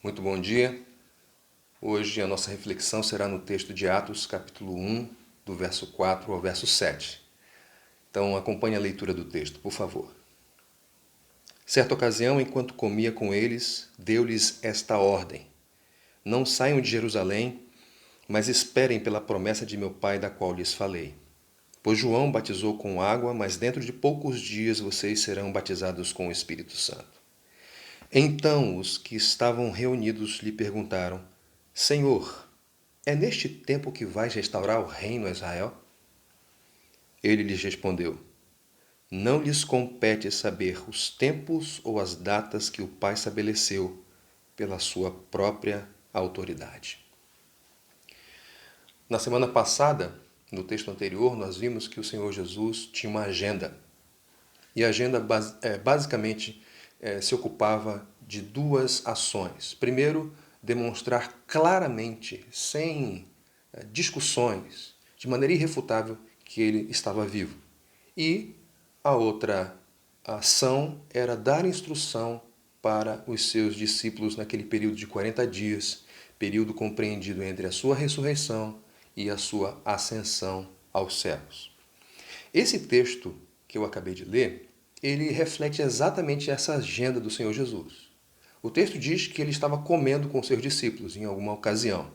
Muito bom dia. Hoje a nossa reflexão será no texto de Atos, capítulo 1, do verso 4 ao verso 7. Então acompanhe a leitura do texto, por favor. Certa ocasião, enquanto comia com eles, deu-lhes esta ordem: Não saiam de Jerusalém, mas esperem pela promessa de meu Pai, da qual lhes falei. Pois João batizou com água, mas dentro de poucos dias vocês serão batizados com o Espírito Santo. Então os que estavam reunidos lhe perguntaram: Senhor, é neste tempo que vais restaurar o reino a Israel? Ele lhes respondeu: Não lhes compete saber os tempos ou as datas que o Pai estabeleceu pela sua própria autoridade. Na semana passada, no texto anterior, nós vimos que o Senhor Jesus tinha uma agenda. E a agenda basicamente se ocupava de duas ações. Primeiro, demonstrar claramente, sem discussões, de maneira irrefutável, que ele estava vivo. E a outra ação era dar instrução para os seus discípulos naquele período de 40 dias, período compreendido entre a sua ressurreição e a sua ascensão aos céus. Esse texto que eu acabei de ler, ele reflete exatamente essa agenda do Senhor Jesus. O texto diz que ele estava comendo com seus discípulos em alguma ocasião,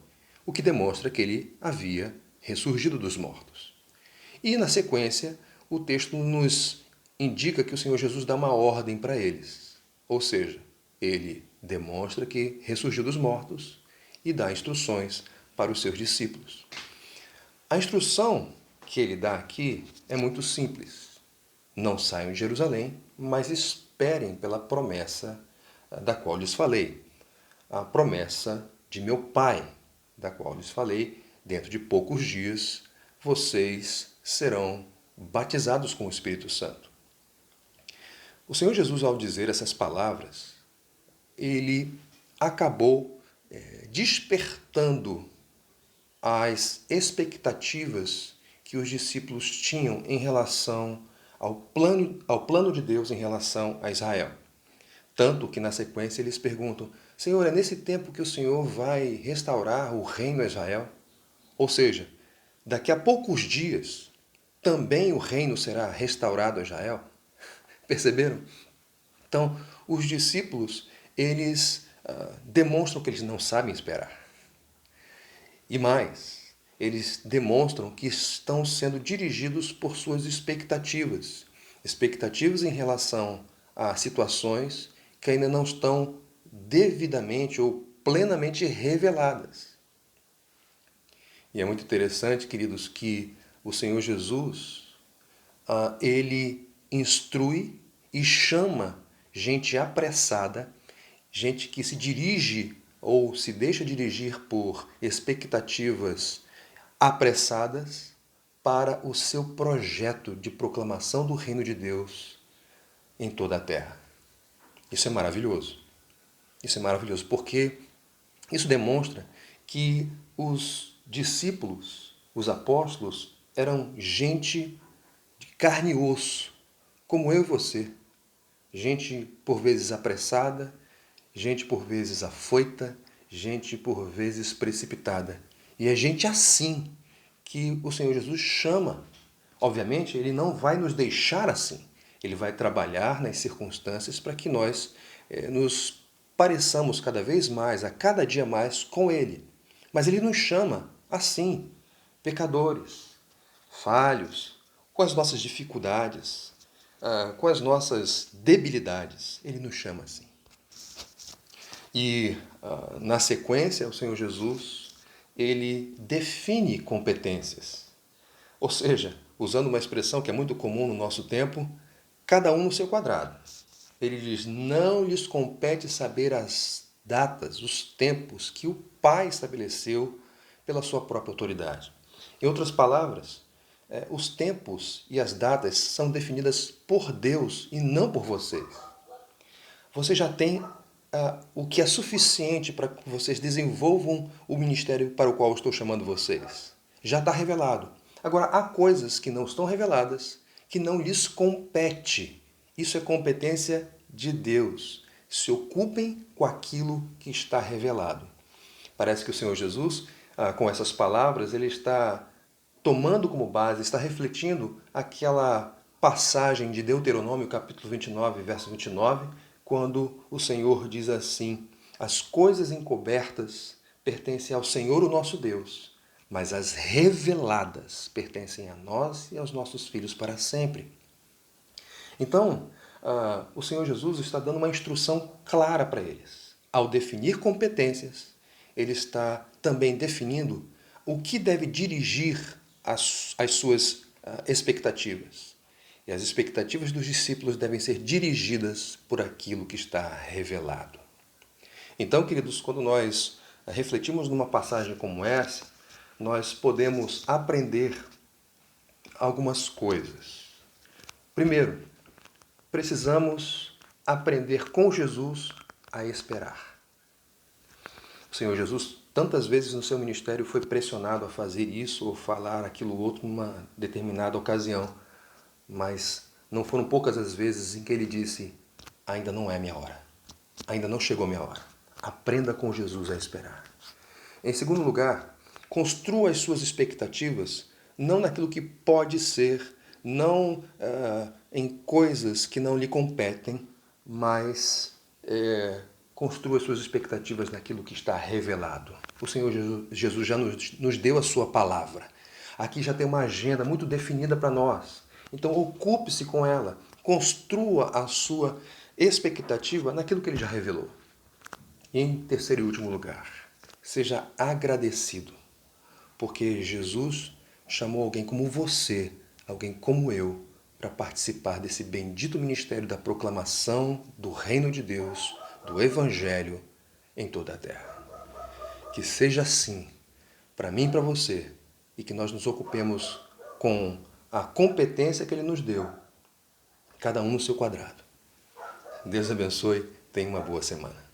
o que demonstra que ele havia ressurgido dos mortos. E, na sequência, o texto nos indica que o Senhor Jesus dá uma ordem para eles. Ou seja, ele demonstra que ressurgiu dos mortos e dá instruções para os seus discípulos. A instrução que ele dá aqui é muito simples. Não saiam de Jerusalém, mas esperem pela promessa da qual lhes falei. A promessa de meu Pai, da qual lhes falei, dentro de poucos dias vocês serão batizados com o Espírito Santo. O Senhor Jesus, ao dizer essas palavras, ele acabou despertando as expectativas que os discípulos tinham em relação ao plano de Deus em relação a Israel. Tanto que na sequência eles perguntam: Senhor, é nesse tempo que o Senhor vai restaurar o reino a Israel? Ou seja, daqui a poucos dias também o reino será restaurado a Israel? Perceberam? Então, os discípulos, eles demonstram que eles não sabem esperar. E mais, eles demonstram que estão sendo dirigidos por suas expectativas. Expectativas em relação a situações que ainda não estão devidamente ou plenamente reveladas. E é muito interessante, queridos, que o Senhor Jesus, ele instrui e chama gente apressada, gente que se dirige ou se deixa dirigir por expectativas apressadas para o seu projeto de proclamação do reino de Deus em toda a terra. Isso é maravilhoso. Isso é maravilhoso porque isso demonstra que os discípulos, os apóstolos, eram gente de carne e osso, como eu e você. Gente por vezes apressada, gente por vezes afoita, gente por vezes precipitada. E é gente assim que o Senhor Jesus chama. Obviamente, ele não vai nos deixar assim. Ele vai trabalhar nas circunstâncias para que nós nos pareçamos cada vez mais, a cada dia mais, com ele. Mas ele nos chama assim, pecadores, falhos, com as nossas dificuldades, com as nossas debilidades. Ele nos chama assim. E, na sequência, o Senhor Jesus, ele define competências. Ou seja, usando uma expressão que é muito comum no nosso tempo, cada um no seu quadrado. Ele diz: não lhes compete saber as datas, os tempos que o Pai estabeleceu pela sua própria autoridade. Em outras palavras, os tempos e as datas são definidas por Deus e não por vocês. Você já tem o que é suficiente para que vocês desenvolvam o ministério para o qual eu estou chamando vocês. Já está revelado. Agora, há coisas que não estão reveladas, que não lhes compete. Isso é competência de Deus. se ocupem com aquilo que está revelado. Parece que o Senhor Jesus, com essas palavras, ele está tomando como base, está refletindo aquela passagem de Deuteronômio, capítulo 29, verso 29, quando o Senhor diz assim: as coisas encobertas pertencem ao Senhor, o nosso Deus, mas as reveladas pertencem a nós e aos nossos filhos para sempre. Então, o Senhor Jesus está dando uma instrução clara para eles. Ao definir competências, ele está também definindo o que deve dirigir as suas expectativas. E as expectativas dos discípulos devem ser dirigidas por aquilo que está revelado. Então, queridos, quando nós refletimos numa passagem como essa, nós podemos aprender algumas coisas. Primeiro, precisamos aprender com Jesus a esperar. O Senhor Jesus, tantas vezes no seu ministério, foi pressionado a fazer isso ou falar aquilo outro numa determinada ocasião, mas não foram poucas as vezes em que ele disse: ainda não é minha hora, ainda não chegou minha hora. Aprenda com Jesus a esperar. Em segundo lugar, construa as suas expectativas não naquilo que pode ser, não em coisas que não lhe competem, mas construa as suas expectativas naquilo que está revelado. O Senhor Jesus já nos deu a sua palavra. Aqui já tem uma agenda muito definida para nós. Então ocupe-se com ela. Construa a sua expectativa naquilo que ele já revelou. E em terceiro e último lugar, seja agradecido, porque Jesus chamou alguém como você, alguém como eu, para participar desse bendito ministério da proclamação do reino de Deus, do Evangelho em toda a terra. Que seja assim, para mim e para você, e que nós nos ocupemos com a competência que Ele nos deu, cada um no seu quadrado. Deus abençoe, tenha uma boa semana.